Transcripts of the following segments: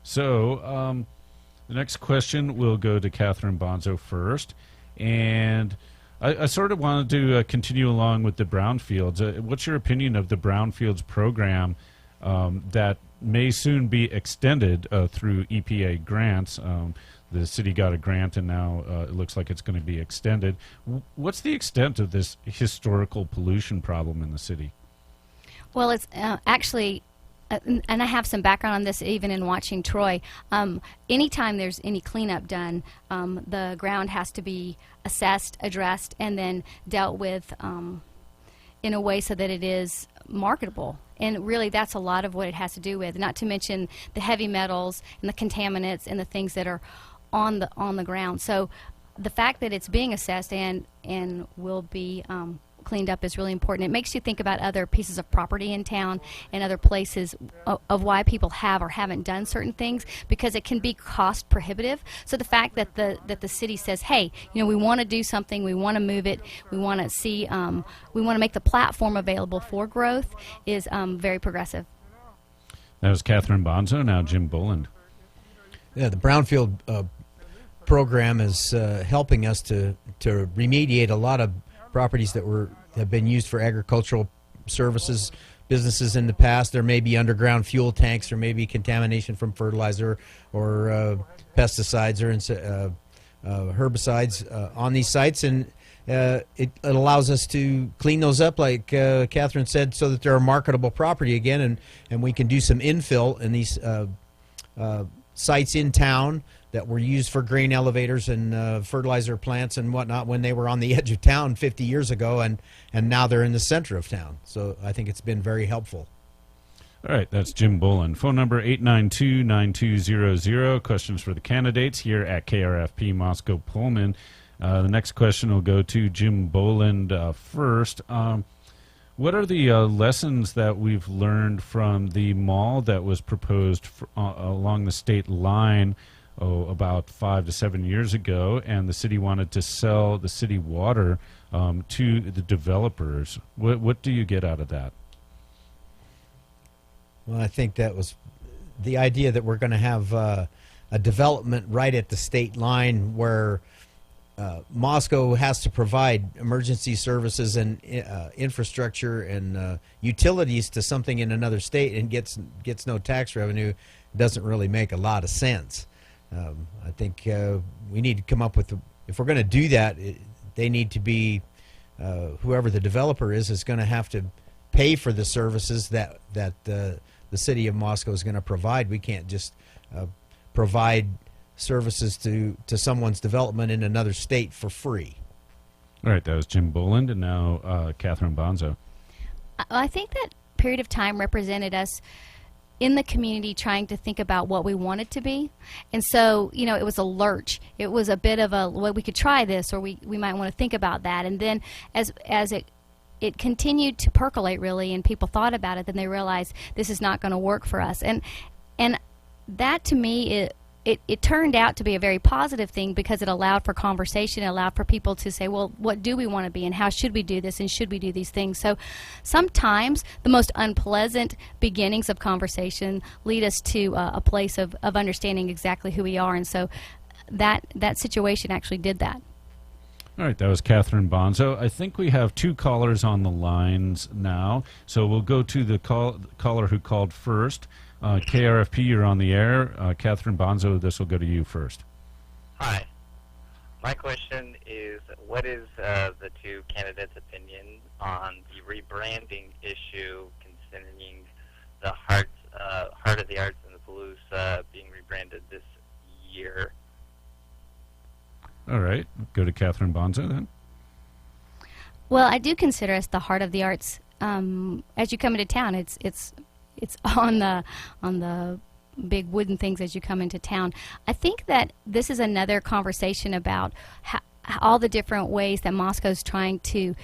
So the next question will go to Catherine Bonzo first. And I sort of wanted to continue along with the brownfields. What's your opinion of the brownfields program that may soon be extended through EPA grants? The city got a grant, and now it looks like it's going to be extended. What's the extent of this historical pollution problem in the city? Well, it's actually, and I have some background on this even in watching Troy. Anytime there's any cleanup done, the ground has to be assessed, addressed, and then dealt with in a way so that it is marketable. And really, that's a lot of what it has to do with, not to mention the heavy metals and the contaminants and the things that are on the ground. So the fact that it's being assessed and will be cleaned up is really important. It makes you think about other pieces of property in town and other places of why people have or haven't done certain things, because it can be cost prohibitive. So the fact that the city says, hey, you know, we want to do something, we want to move it, we want to see, we want to make the platform available for growth is very progressive. That was Catherine Bonzo. Now Jim Boland. Yeah, the brownfield program is helping us to remediate a lot of properties that have been used for agricultural services, businesses in the past. There may be underground fuel tanks, there may be contamination from fertilizer or pesticides or herbicides on these sites, and it allows us to clean those up, like Catherine said, so that they're a marketable property again, and we can do some infill in these sites in town that were used for grain elevators and fertilizer plants and whatnot when they were on the edge of town 50 years ago, and now they're in the center of town. So I think it's been very helpful. All right, that's Jim Boland. Phone number 892-9200. Questions for the candidates here at KRFP Moscow Pullman. The next question will go to Jim Boland first. What are the lessons that we've learned from the mall that was proposed along the state line about 5 to 7 years ago, and the city wanted to sell the city water to the developers? What do you get out of that? Well, I think that was the idea that we're going to have a development right at the state line where Moscow has to provide emergency services and infrastructure and utilities to something in another state and gets no tax revenue. Doesn't really make a lot of sense. I think we need to come up with, if we're going to do that, they need to be, whoever the developer is going to have to pay for the services that the city of Moscow is going to provide. We can't just provide services to someone's development in another state for free. All right, that was Jim Boland, and now Catherine Bonzo. I think that period of time represented us in the community trying to think about what we wanted to be. And so, you know, it was a lurch. It was a bit of a, well, we could try this, or we might want to think about that. And then as it continued to percolate, really, and people thought about it, then they realized this is not going to work for us. And that, to me, it turned out to be a very positive thing, because it allowed for conversation. It allowed for people to say, well, what do we want to be, and how should we do this, and should we do these things? So sometimes the most unpleasant beginnings of conversation lead us to a place of understanding exactly who we are. And so that situation actually did that. All right, that was Catherine Bonzo. I think we have two callers on the lines now, so we'll go to the caller who called first. KRFP, you're on the air. Catherine Bonzo, this will go to you first. Hi. My question is, what is the two candidates' opinion on the rebranding issue, considering the Heart of the Arts and the Blues being rebranded this year? All right, go to Catherine Bonzo then. Well, I do consider us the Heart of the Arts. As you come into town, it's on the big wooden things as you come into town. I think that this is another conversation about all the different ways that Moscow's trying to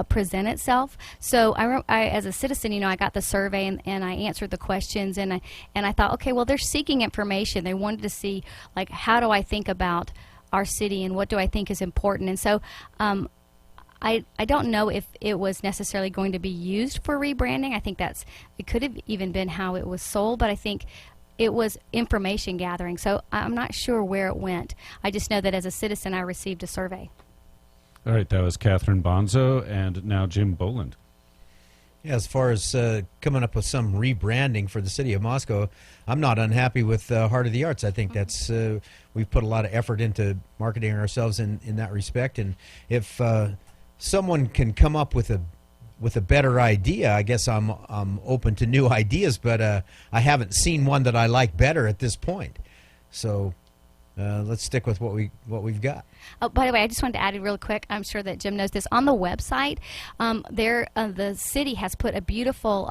present itself. So I, as a citizen, you know, I got the survey and I answered the questions, and I thought, okay, well, they're seeking information. They wanted to see, like, how do I think about our city and what do I think is important? And so I don't know if it was necessarily going to be used for rebranding. I think it could have even been how it was sold, but I think it was information gathering. So I'm not sure where it went. I just know that as a citizen, I received a survey. All right, that was Catherine Bonzo, and now Jim Boland. Yeah, as far as coming up with some rebranding for the city of Moscow, I'm not unhappy with Heart of the Arts. I think that's we've put a lot of effort into marketing ourselves in that respect. And if someone can come up with a better idea, I guess I'm open to new ideas. But I haven't seen one that I like better at this point. So let's stick with what we've got. Oh, by the way, I just wanted to add it real quick. I'm sure that Jim knows this. On the website, the city has put a beautiful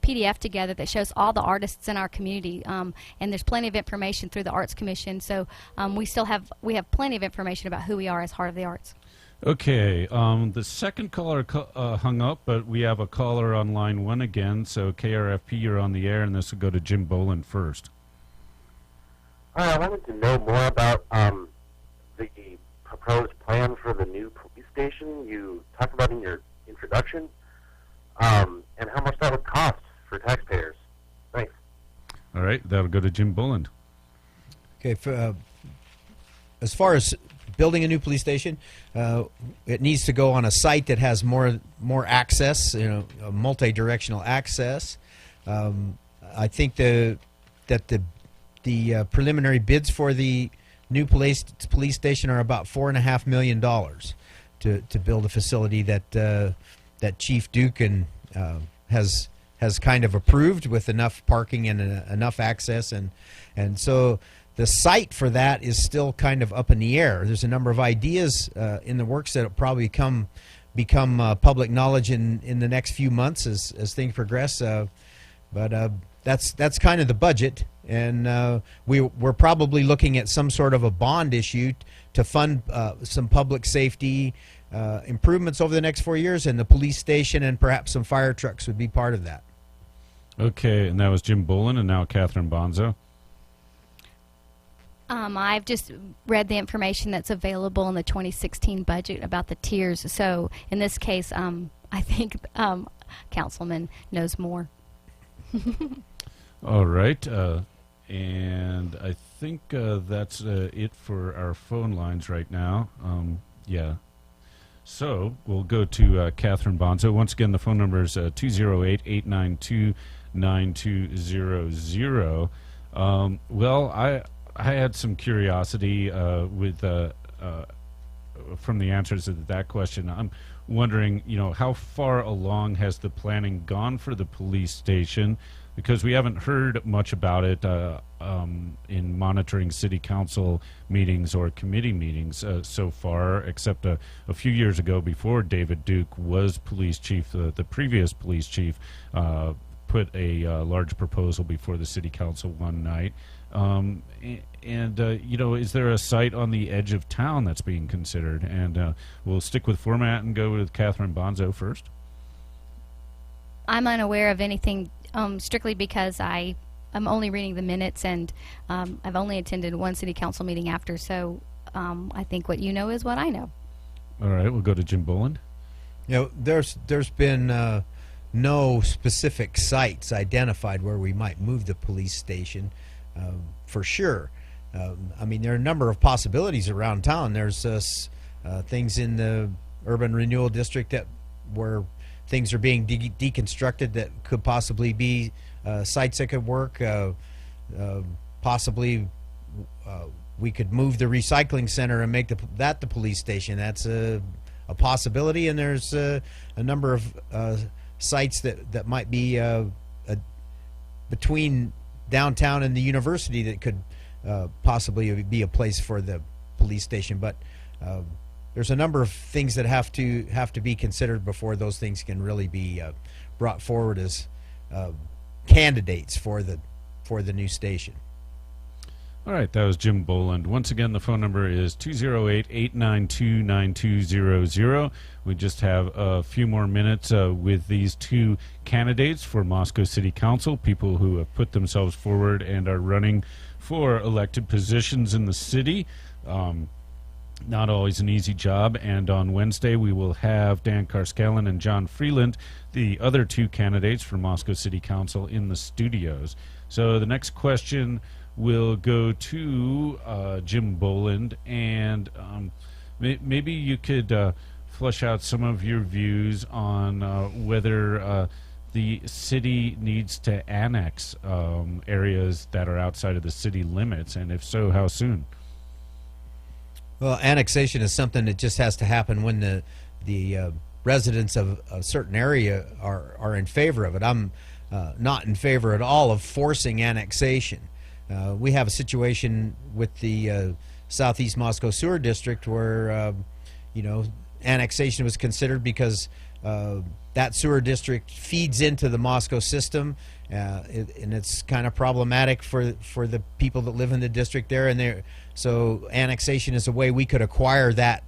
PDF together that shows all the artists in our community, and there's plenty of information through the Arts Commission. So we have plenty of information about who we are as Heart of the Arts. Okay, the second caller hung up, but we have a caller on line 1 again. So KRFP, you're on the air, and this will go to Jim Boland first. Hi, I wanted to know more about the proposed plan for the new police station you talked about in your introduction, and how much that would cost for taxpayers. Thanks. All right, that'll go to Jim Boland. Okay, as far as building a new police station, it needs to go on a site that has more access, a multi-directional access. I think that the preliminary bids for the new police station are about $4.5 million to build a facility that Chief Dukin has kind of approved with enough parking and enough access, and so the site for that is still kind of up in the air. There's a number of ideas in the works that will probably become public knowledge in the next few months as things progress. But that's kind of the budget, and we're probably looking at some sort of a bond issue to fund some public safety improvements over the next 4 years, and the police station and perhaps some fire trucks would be part of that. Okay, and that was Jim Boland, and now Catherine Bonzo. I've just read the information that's available in the 2016 budget about the tiers. So in this case, I think Councilman knows more. All right, and I think that's it for our phone lines right now. Yeah. So we'll go to Catherine Bonzo. Once again, the phone number is 208-892-9200. Well, I had some curiosity with from the answers to that question. I'm wondering, how far along has the planning gone for the police station? Because we haven't heard much about it in monitoring city council meetings or committee meetings so far, except a few years ago, before David Duke was police chief, the previous police chief put a large proposal before the city council one night. Is there a site on the edge of town that's being considered? And we'll stick with format and go with Catherine Bonzo first. I'm unaware of anything, strictly because I'm only reading the minutes, and I've only attended one city council meeting after, so I think what you know is what I know. All right, we'll go to Jim Boland. There's been no specific sites identified where we might move the police station, for sure. There are a number of possibilities around town. There's things in the urban renewal district where things are being deconstructed that could possibly be sites that could work. Possibly we could move the recycling center and make that the police station. That's a possibility, and there's a number of sites that might be between downtown and the university that could possibly be a place for the police station. But there's a number of things that have to be considered before those things can really be brought forward as candidates for the new station. All right, that was Jim Boland. Once again, the phone number is 208-892-9200. We just have a few more minutes with these two candidates for Moscow City Council, people who have put themselves forward and are running for elected positions in the city. Not always an easy job, and on Wednesday we will have Dan Karskellen and John Freeland, the other two candidates for Moscow City Council, in the studios. So the next question will go to Jim Boland, and maybe you could flesh out some of your views on whether the city needs to annex areas that are outside of the city limits, and if so, how soon? Well, annexation is something that just has to happen when the residents of a certain area are in favor of it. I'm not in favor at all of forcing annexation. We have a situation with the Southeast Moscow Sewer District where, annexation was considered because that sewer district feeds into the Moscow system, and it's kind of problematic for the people that live in the district there. And so annexation is a way we could acquire that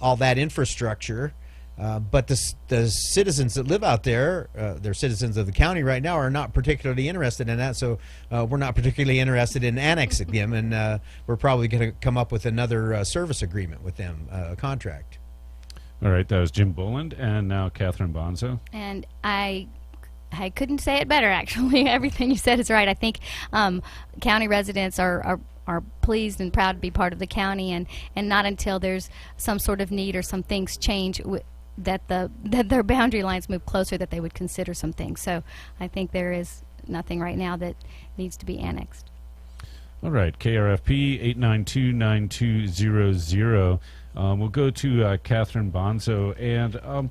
all that infrastructure. But the citizens that live out there, they're citizens of the county right now, are not particularly interested in that. So we're not particularly interested in annexing them, and we're probably going to come up with another service agreement with them, a contract. All right, that was Jim Boland, and now Catherine Bonzo. And I couldn't say it better, actually. Everything you said is right. I think county residents are pleased and proud to be part of the county, and not until there's some sort of need or some things change that their boundary lines move closer that they would consider some things. So I think there is nothing right now that needs to be annexed. All right, KRFP 892-9200. We'll go to Catherine Bonzo, and